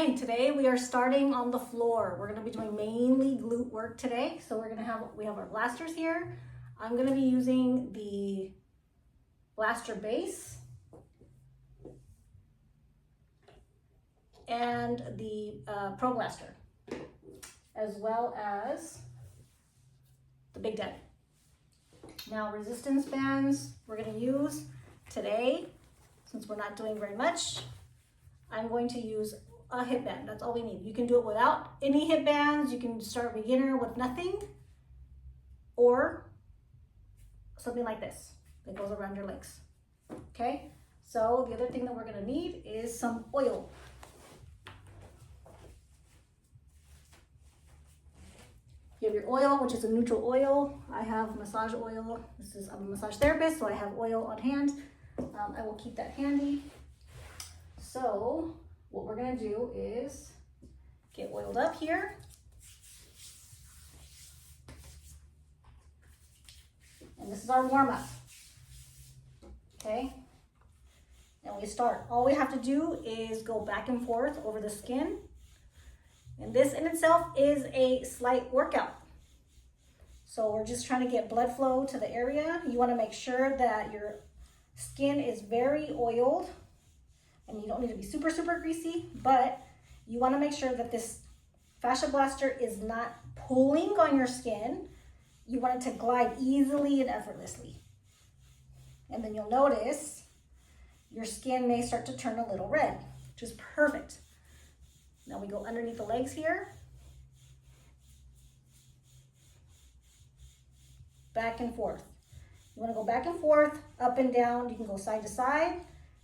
Okay, today we are starting on the floor. We're gonna be doing mainly glute work today. So we have our blasters here. I'm gonna be using the blaster base and the Pro Blaster, as well as the Big Daddy. Now, resistance bands we're gonna use today, since we're not doing very much. I'm going to use a hip band. That's all we need. You can do it without any hip bands. You can start beginner with nothing, or something like this that goes around your legs. Okay, so the other thing that we're gonna need is some oil. You have your oil, which is a neutral oil. I have massage oil. I'm a massage therapist, so I have oil on hand. I will keep that handy. So what we're gonna do is get oiled up here. And this is our warm up. Okay? And we start. All we have to do is go back and forth over the skin. And this in itself is a slight workout. So we're just trying to get blood flow to the area. You wanna make sure that your skin is very oiled. And you don't need to be super, super greasy, but you wanna make sure that this fascia blaster is not pulling on your skin. You want it to glide easily and effortlessly. And then you'll notice your skin may start to turn a little red, which is perfect. Now we go underneath the legs here. Back and forth. You wanna go back and forth, up and down. You can go side to side.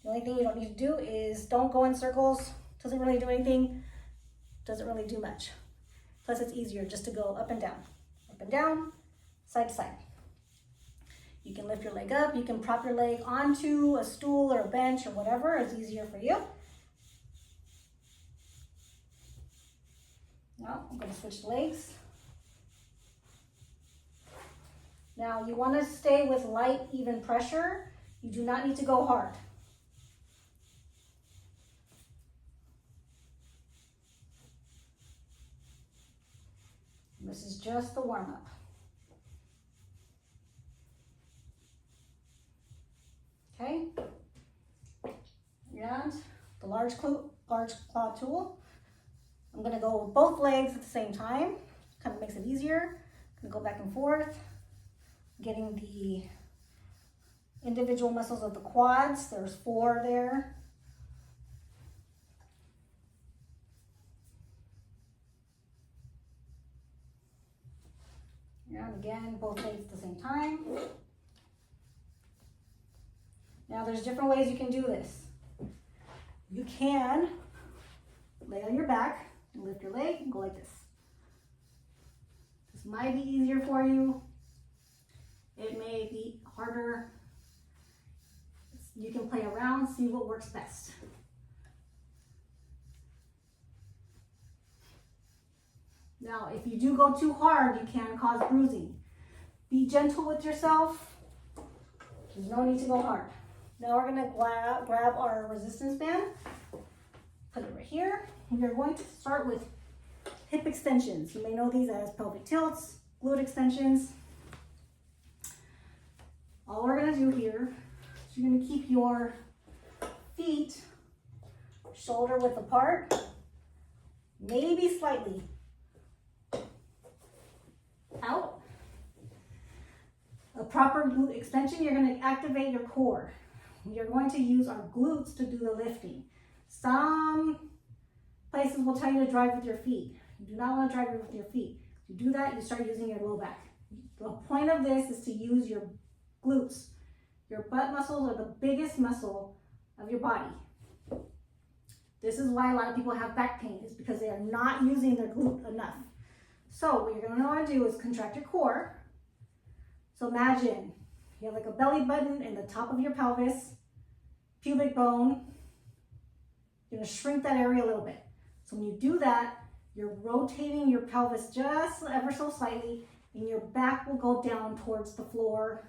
The only thing you don't need to do is don't go in circles. Doesn't really do anything. Doesn't really do much. Plus it's easier just to go up and down, side to side. You can lift your leg up. You can prop your leg onto a stool or a bench or whatever is easier for you. Now I'm gonna switch legs. Now you wanna stay with light, even pressure. You do not need to go hard. This is just the warm-up. Okay, and the large claw tool. I'm gonna go with both legs at the same time. Kind of makes it easier. I'm gonna go back and forth, getting the individual muscles of the quads. There's 4 there. And again, both legs at the same time. Now there's different ways you can do this. You can lay on your back and lift your leg and go like this. This might be easier for you. It may be harder. You can play around, see what works best. Now, if you do go too hard, you can cause bruising. Be gentle with yourself. There's no need to go hard. Now we're gonna grab our resistance band, put it right here. We are going to start with hip extensions. You may know these as pelvic tilts, glute extensions. All we're gonna do here is you're gonna keep your feet shoulder width apart, maybe slightly out. A proper glute extension, you're going to activate your core. You're going to use our glutes to do the lifting. Some places will tell you to drive with your feet. You do not want to drive with your feet. To do that, you start using your low back. The point of this is to use your glutes. Your butt muscles are the biggest muscle of your body. This is why a lot of people have back pain, is because they are not using their glute enough. So what you're going to want to do is contract your core. So imagine you have like a belly button in the top of your pelvis, pubic bone. You're going to shrink that area a little bit. So when you do that, you're rotating your pelvis just ever so slightly, and your back will go down towards the floor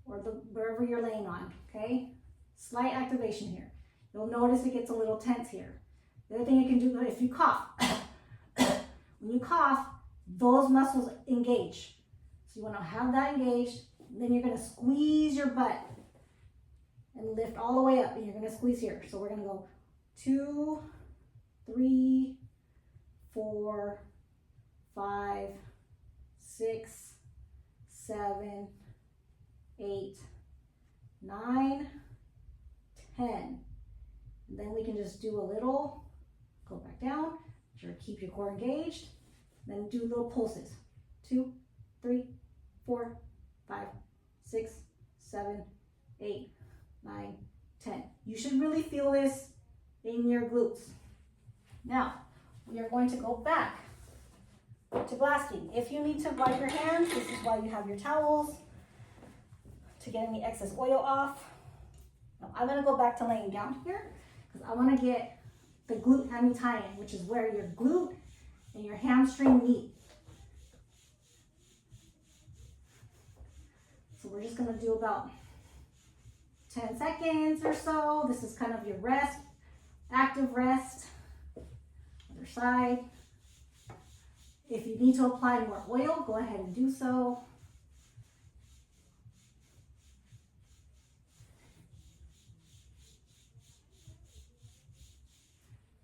or wherever you're laying on, okay? Slight activation here. You'll notice it gets a little tense here. The other thing you can do if you cough, when you cough, those muscles engage. So you want to have that engaged. Then you're going to squeeze your butt and lift all the way up, and you're going to squeeze here. So we're going to go 2, 3, 4, 5, 6, 7, 8, 9, 10. And then we can just do a little, go back down, sure, keep your core engaged. Then do little pulses. 2, 3, 4, 5, 6, 7, 8, 9, 10. You should really feel this in your glutes. Now, we are going to go back to blasting. If you need to wipe your hands, this is why you have your towels, to get any excess oil off. Now, I'm gonna go back to laying down here because I wanna get the glute hammy tie-in, which is where your glute and your hamstring meet. So we're just gonna do about 10 seconds or so. This is kind of your rest, active rest. Other side. If you need to apply more oil, go ahead and do so.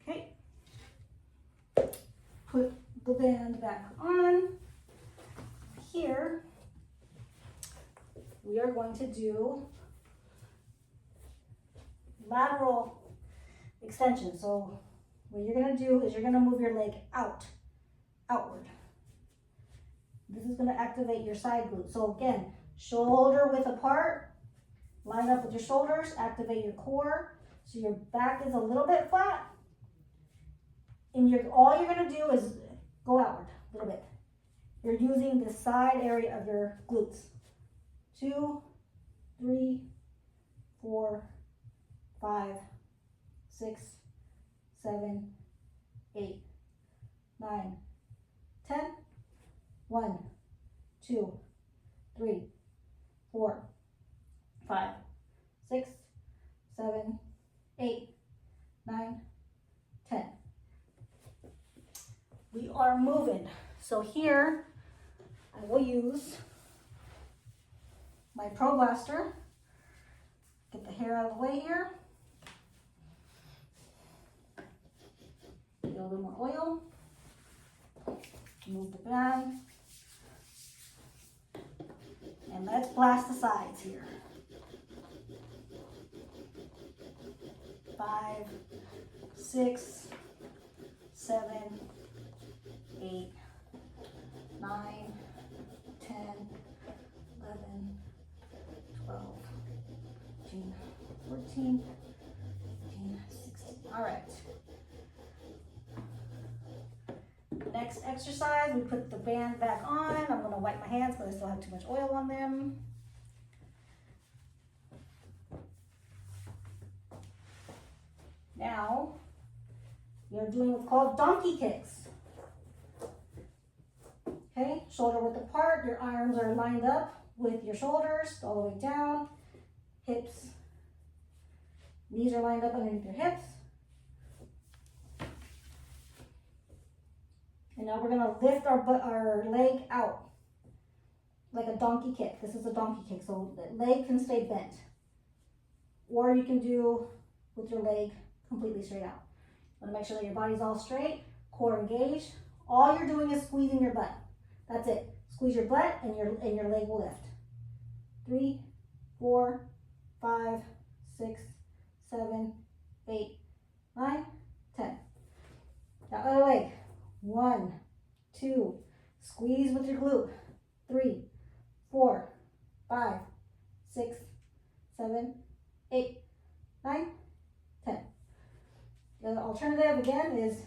Okay. Put the band back on. Here, we are going to do lateral extension. So what you're going to do is you're going to move your leg outward. This is going to activate your side glute. So again, shoulder width apart, line up with your shoulders, activate your core. So your back is a little bit flat. And all you're going to do is go outward a little bit. You're using the side area of your glutes. 2, 3, 4, 5, 6, 7, 8, 9, 10. 1, 2, 3, 4, 5, 6, 7, 8, 9, 10. We are moving. So here, I will use my Pro Blaster. Get the hair out of the way here. Get a little more oil. Move the band. And let's blast the sides here. 5, 6, 7, 8, 9, 10, 11, 12, 13, 14, 15, 16. All right. Next exercise, we put the band back on. I'm going to wipe my hands because I still have too much oil on them. Now, you're doing what's called donkey kicks. Okay, shoulder width apart. Your arms are lined up with your shoulders all the way down. Hips, knees are lined up underneath your hips. And now we're going to lift our leg out like a donkey kick. This is a donkey kick, so the leg can stay bent. Or you can do with your leg completely straight out. Want to make sure that your body's all straight, core engaged. All you're doing is squeezing your butt. That's it. Squeeze your butt and your leg will lift. 3, 4, 5, 6, 7, 8, 9, 10. Now other leg. 1, 2, squeeze with your glute. 3, 4, 5, 6, 7, 8, 9, 10. The other alternative again is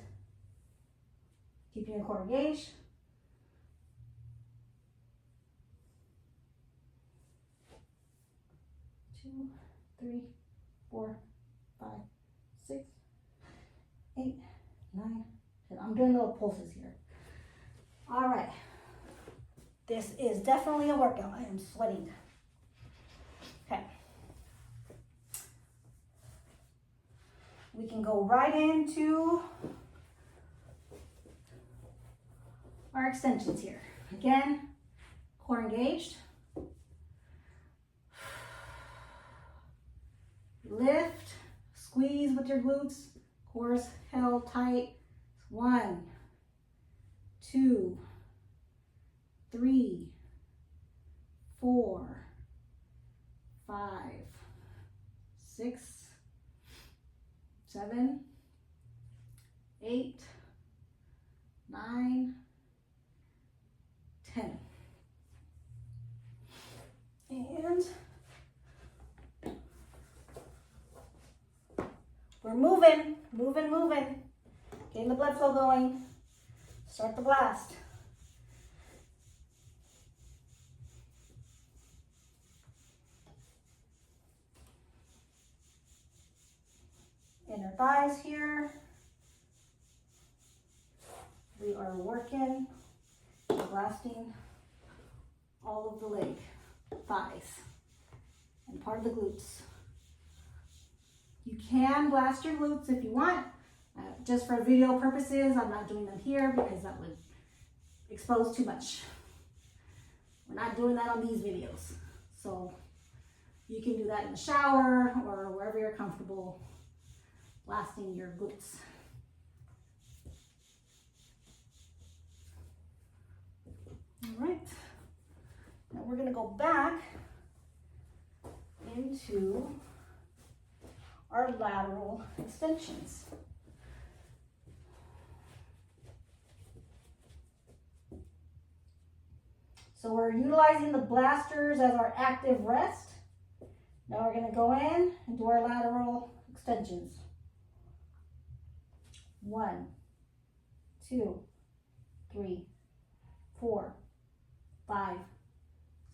keeping your core engaged. Two, 3, 4, 5, 6, 8, 9, 10. I'm doing little pulses here. All right. This is definitely a workout. I am sweating. Okay. we can go right into our extensions here. Again, core engaged. Lift, squeeze with your glutes, core's held tight. 1, 2, 3, 4, 5, 6, 7, 8, 9, 10. And we're moving. Getting the blood flow going. Start the blast. Inner thighs here. We are working, blasting all of the leg, thighs, and part of the glutes. You can blast your glutes if you want. Just for video purposes, I'm not doing them here because that would expose too much. We're not doing that on these videos. So you can do that in the shower or wherever you're comfortable blasting your glutes. All right, now we're gonna go back into our lateral extensions. So we're utilizing the blasters as our active rest. Now we're gonna go in and do our lateral extensions. 1, 2, 3, 4, 5,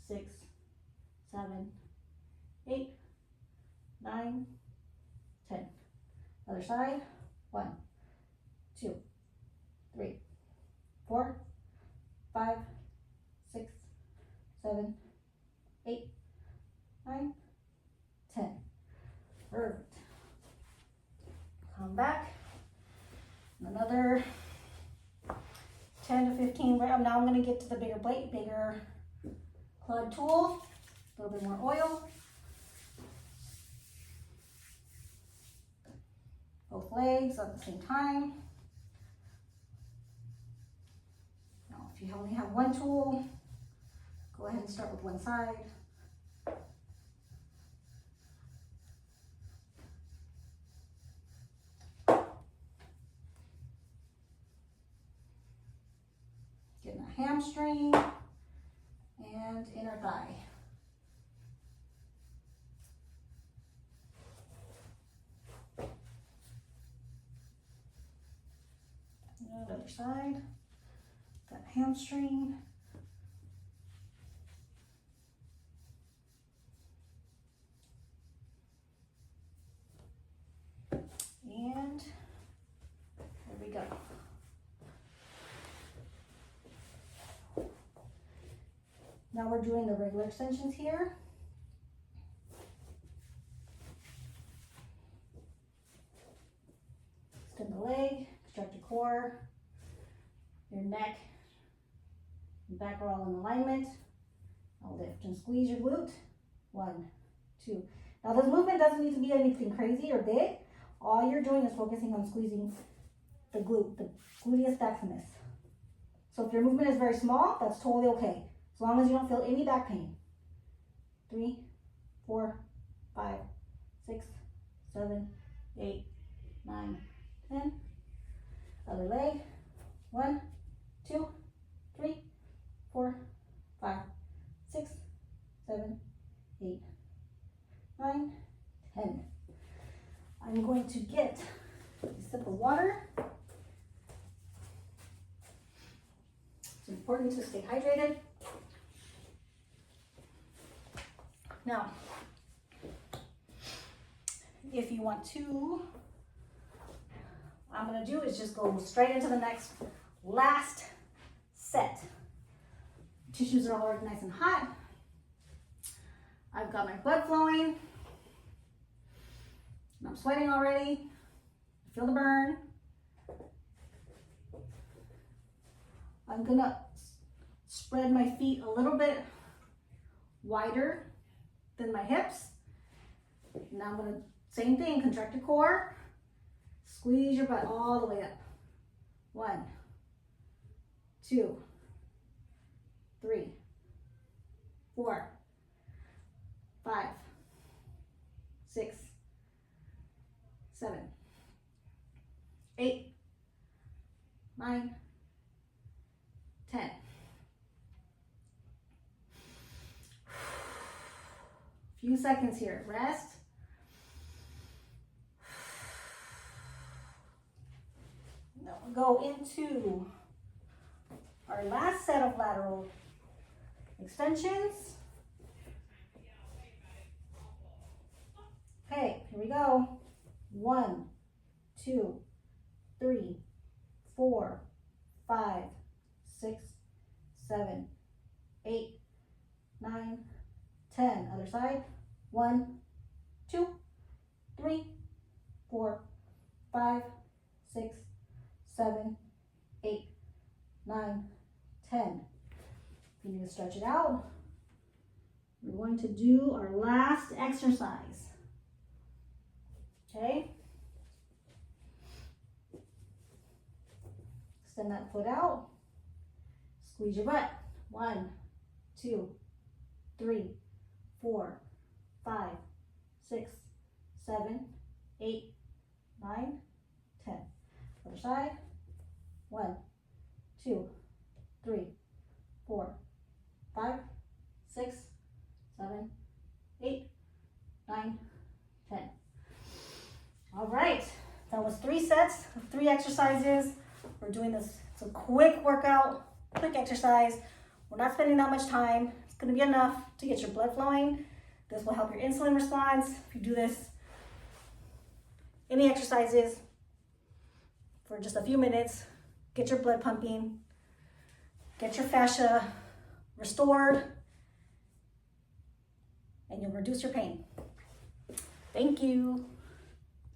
6, 7, 8, 9, 10. Other side. 1, 2, 3, 4, 5, 6, 7, 8, 9, 10. Perfect. Come back. Another 10 to 15 reps. Now I'm going to get to the bigger plate, bigger club tool. A little bit more oil. Both legs at the same time. Now, if you only have one tool, go ahead and start with one side. Getting a hamstring and inner thigh. And other side, got hamstring. And there we go. Now we're doing the regular extensions here. Extend the leg, stretch your core, your neck, and back are all in alignment. Now lift and squeeze your glute. 1, 2. Now this movement doesn't need to be anything crazy or big. All you're doing is focusing on squeezing the glute, the gluteus maximus. So if your movement is very small, that's totally okay. As long as you don't feel any back pain. 3, 4, 5, 6, 7, 8, 9, 10. Other leg. 1, 2, 3, 4, 5, 6, 7, 8, 9, 10. I'm going to get a sip of water. It's important to stay hydrated. Now, if you want to, what I'm going to do is just go straight into the next last set. Tissues are already nice and hot. I've got my blood flowing. I'm sweating already. Feel the burn. I'm gonna spread my feet a little bit wider than my hips. Now I'm gonna, same thing, contract your core. Squeeze your butt all the way up. 1, 2, 3, 4, 5, 6, 7, 8, 9, 10. Few seconds here. Rest. Now we'll go into our last set of lateral extensions. Okay, here we go. 1, 2, 3, 4, 5, 6, 7, 8, 9, 10. Other side. 1, 2, 3, 4, 5, 6, 7, 8, 9, 10. You need to stretch it out. We're going to do our last exercise. Okay? Extend that foot out. Squeeze your butt. 1, 2, 3, 4, 5, 6, 7, 8, 9, 10. Other side. 1, 2, 3, 4, 5, 6, 7, 8, 9, 10. All right, that was 3 sets of 3 exercises. We're doing this, it's a quick workout, quick exercise. We're not spending that much time. It's gonna be enough to get your blood flowing. This will help your insulin response. If you do this, any exercises for just a few minutes, get your blood pumping, get your fascia restored, and you'll reduce your pain. Thank you.